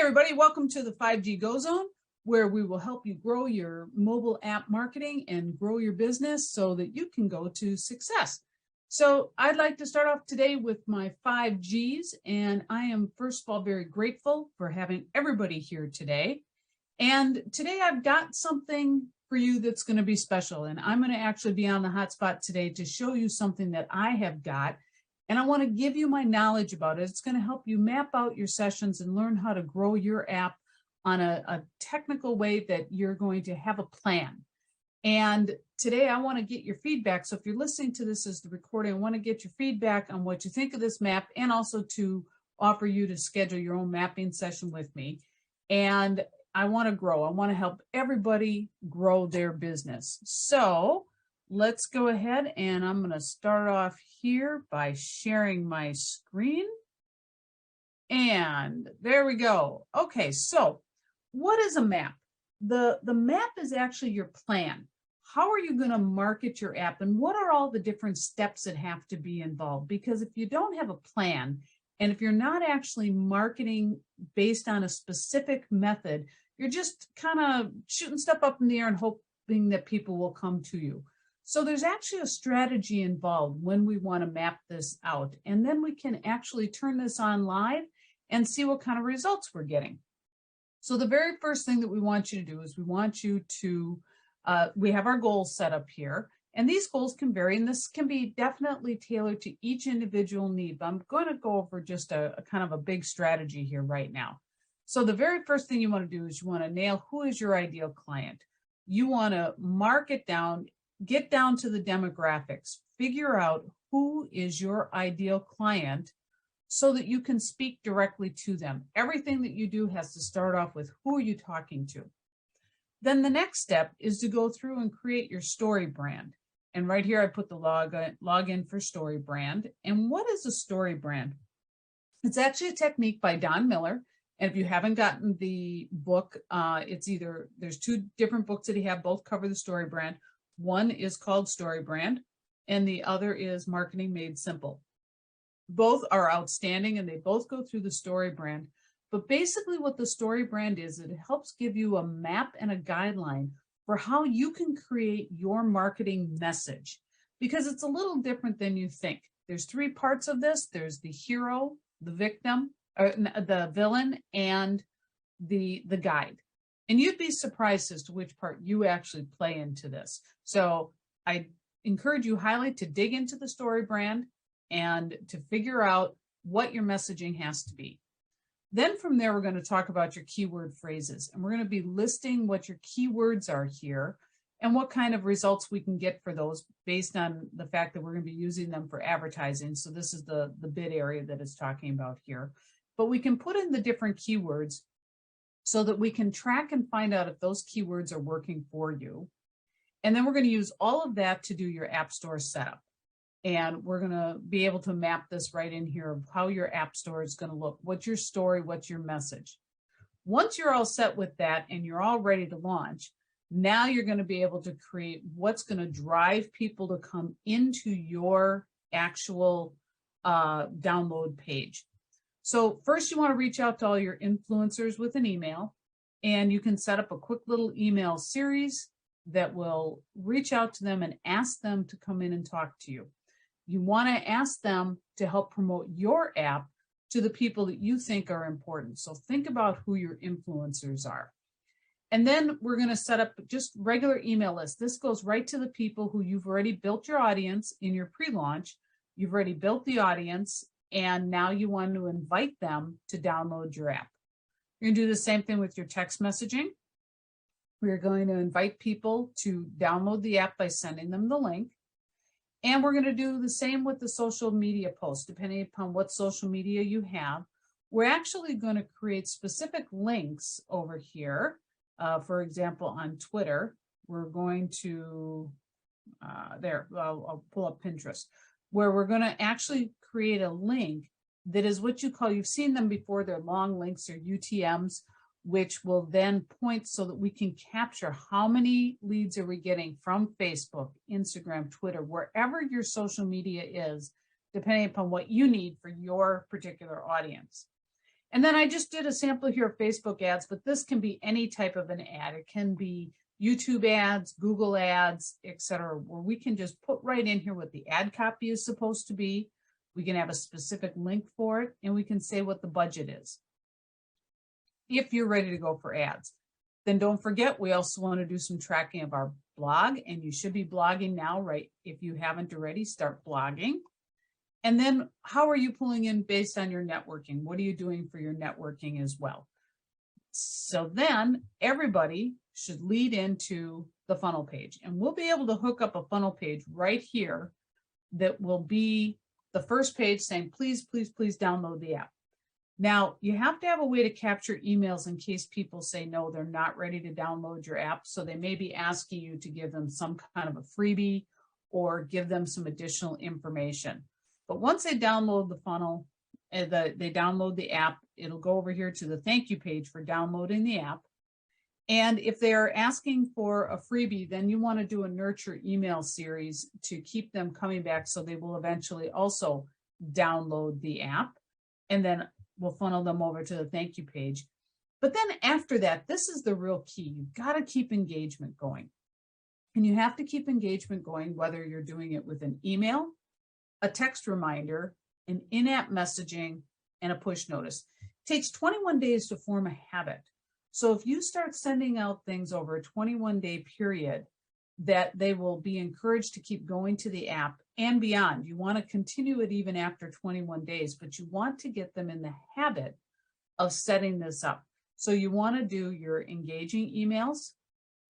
everybody, welcome to the 5G Go Zone, where we will help you grow your mobile app marketing and grow your business so that you can go to success. So I'd like to start off today with my 5Gs, and I am first of all very grateful for having everybody here today. And today I've got something for you that's going to be special, and I'm going to actually be on the hotspot today to show you something that I have got. And I want to give you my knowledge about it. It's going to help you map out your sessions and learn how to grow your app on a technical way that you're going to have a plan. And today I want to get your feedback. So if you're listening to this as the recording, I want to get your feedback on what you think of this map, and also to offer you to schedule your own mapping session with me. And I want to grow. I want to help everybody grow their business. So let's go ahead, and I'm going to start off here by sharing my screen. And there we go. Okay, so what is a map? The map is actually your plan. How are you going to market your app, and what are all the different steps that have to be involved? Because if you don't have a plan, and if you're not actually marketing based on a specific method, you're just kind of shooting stuff up in the air and hoping that people will come to you. So there's actually a strategy involved when we want to map this out, and then we can actually turn this on live and see what kind of results we're getting. So the very first thing that we want you to do is we want you to, we have our goals set up here, and these goals can vary, and this can be definitely tailored to each individual need, but I'm going to go over just a kind of a big strategy here right now. So the very first thing you want to do is you want to nail who is your ideal client. You want to mark it down, get down to the demographics, figure out who is your ideal client so that you can speak directly to them. Everything that you do has to start off with who are you talking to. Then the next step is to go through and create your story brand. And right here I put the login for story brand. And what is a story brand? It's actually a technique by Don Miller. And if you haven't gotten the book, there's two different books that he have, both cover the story brand. One is called Story Brand, and the other is Marketing Made Simple. Both are outstanding, and they both go through the story brand. But basically what the story brand is, it helps give you a map and a guideline for how you can create your marketing message, because it's a little different than you think. There's three parts of this. There's the hero, the victim, or the villain, and the guide. And you'd be surprised as to which part you actually play into this. So I encourage you highly to dig into the story brand and to figure out what your messaging has to be. Then from there, we're going to talk about your keyword phrases, and we're going to be listing what your keywords are here and what kind of results we can get for those based on the fact that we're going to be using them for advertising. So this is the bid area that it's talking about here. But we can put in the different keywords so that we can track and find out if those keywords are working for you. And then we're going to use all of that to do your app store setup. And we're going to be able to map this right in here of how your app store is going to look. What's your story? What's your message? Once you're all set with that and you're all ready to launch, now you're going to be able to create what's going to drive people to come into your actual download page. So first you want to reach out to all your influencers with an email, and you can set up a quick little email series that will reach out to them and ask them to come in and talk to you. You want to ask them to help promote your app to the people that you think are important. So think about who your influencers are. And then we're going to set up just regular email lists. This goes right to the people who you've already built your audience in your pre-launch. You've already built the audience, and now you want to invite them to download your app. You're going to do the same thing with your text messaging. We're going to invite people to download the app by sending them the link. And we're going to do the same with the social media posts, depending upon what social media you have. We're actually going to create specific links over here. For example, on Twitter, we're going to, I'll pull up Pinterest, where we're going to actually create a link that is what you call, you've seen them before, they're long links or UTMs, which will then point so that we can capture how many leads are we getting from Facebook, Instagram, Twitter, wherever your social media is, depending upon what you need for your particular audience. And then I just did a sample here of Facebook ads, but this can be any type of an ad. It can be YouTube ads, Google ads, etc., where we can just put right in here what the ad copy is supposed to be. We can have a specific link for it, and we can say what the budget is. If you're ready to go for ads, then don't forget, we also want to do some tracking of our blog, and you should be blogging now, right? If you haven't already, start blogging. And then how are you pulling in based on your networking? What are you doing for your networking as well? So then everybody should lead into the funnel page, and we'll be able to hook up a funnel page right here that will be the first page saying, please, please, please download the app. Now, you have to have a way to capture emails in case people say, no, they're not ready to download your app. So they may be asking you to give them some kind of a freebie or give them some additional information. But once they download the funnel, they download the app, it'll go over here to the thank you page for downloading the app. And if they're asking for a freebie, then you want to do a nurture email series to keep them coming back so they will eventually also download the app. And then we'll funnel them over to the thank you page. But then after that, this is the real key. You've got to keep engagement going. And you have to keep engagement going, whether you're doing it with an email, a text reminder, an in-app messaging, and a push notice. It takes 21 days to form a habit. So if you start sending out things over a 21-day period, that they will be encouraged to keep going to the app and beyond. You want to continue it even after 21 days, but you want to get them in the habit of setting this up. So you want to do your engaging emails,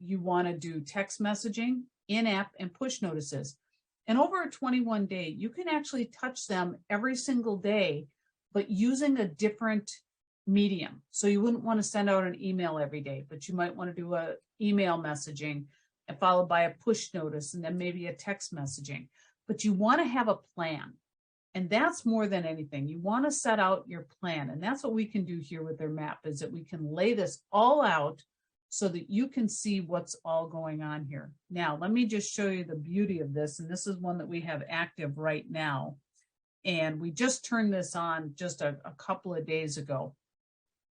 you want to do text messaging, in-app, and push notices. And over a 21-day, you can actually touch them every single day, but using a different medium. So you wouldn't want to send out an email every day, but you might want to do a email messaging and followed by a push notice and then maybe a text messaging. But you want to have a plan. And that's more than anything. You want to set out your plan. And that's what we can do here with their map, is that we can lay this all out so that you can see what's all going on here. Now, let me just show you the beauty of this. And this is one that we have active right now. And we just turned this on just a couple of days ago.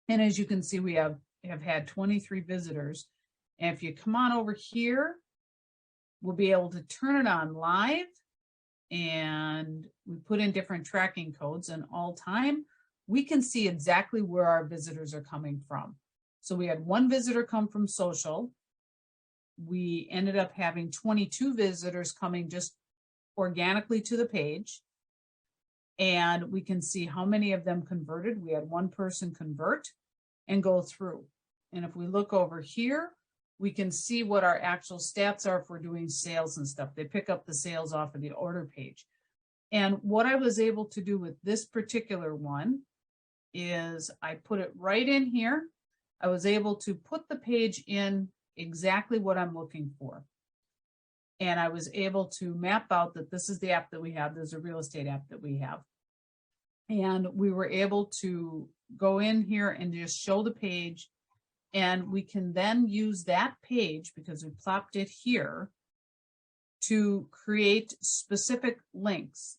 And as you can see, we have had 23 visitors. And if you come on over here, we'll be able to turn it on live. And we put in different tracking codes, and all time, we can see exactly where our visitors are coming from. So we had one visitor come from social. We ended up having 22 visitors coming just organically to the page. And we can see how many of them converted. We had one person convert and go through. And if we look over here, we can see what our actual stats are if we're doing sales and stuff. They pick up the sales off of the order page. And what I was able to do with this particular one is I put it right in here. I was able to put the page in exactly what I'm looking for. And I was able to map out that this is the app that we have. There's a real estate app that we have. And we were able to go in here and just show the page. And we can then use that page, because we plopped it here, to create specific links.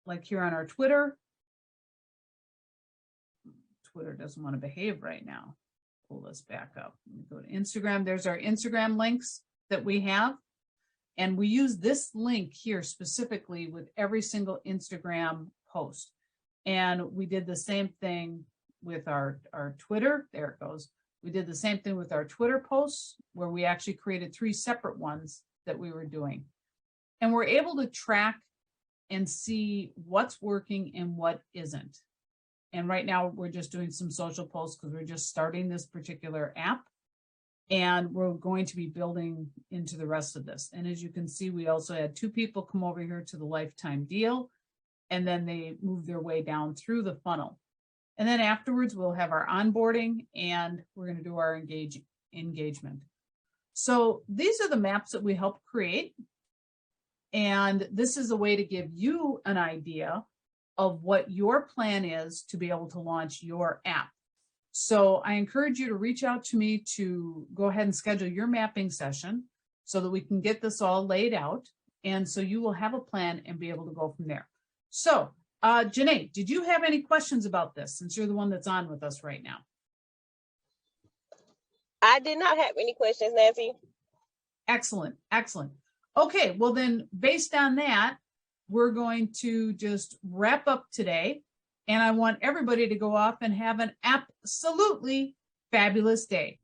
Like here on our Twitter. Twitter doesn't want to behave right now. Pull this back up. Let me go to Instagram. There's our Instagram links that we have. And we use this link here specifically with every single Instagram post. And we did the same thing with our Twitter. There it goes. We did the same thing with our Twitter posts, where we actually created 3 separate ones that we were doing. And we're able to track and see what's working and what isn't. And right now we're just doing some social posts because we're just starting this particular app. And we're going to be building into the rest of this. And as you can see, we also had 2 people come over here to the lifetime deal, and then they move their way down through the funnel. And then afterwards, we'll have our onboarding, and we're going to do our engagement. So these are the maps that we help create. And this is a way to give you an idea of what your plan is to be able to launch your app. So I encourage you to reach out to me to go ahead and schedule your mapping session so that we can get this all laid out. And so you will have a plan and be able to go from there. So Janae, did you have any questions about this since you're the one that's on with us right now? I did not have any questions, Nancy. Excellent, excellent. Okay, well then, based on that, we're going to just wrap up today. And I want everybody to go off and have an absolutely fabulous day.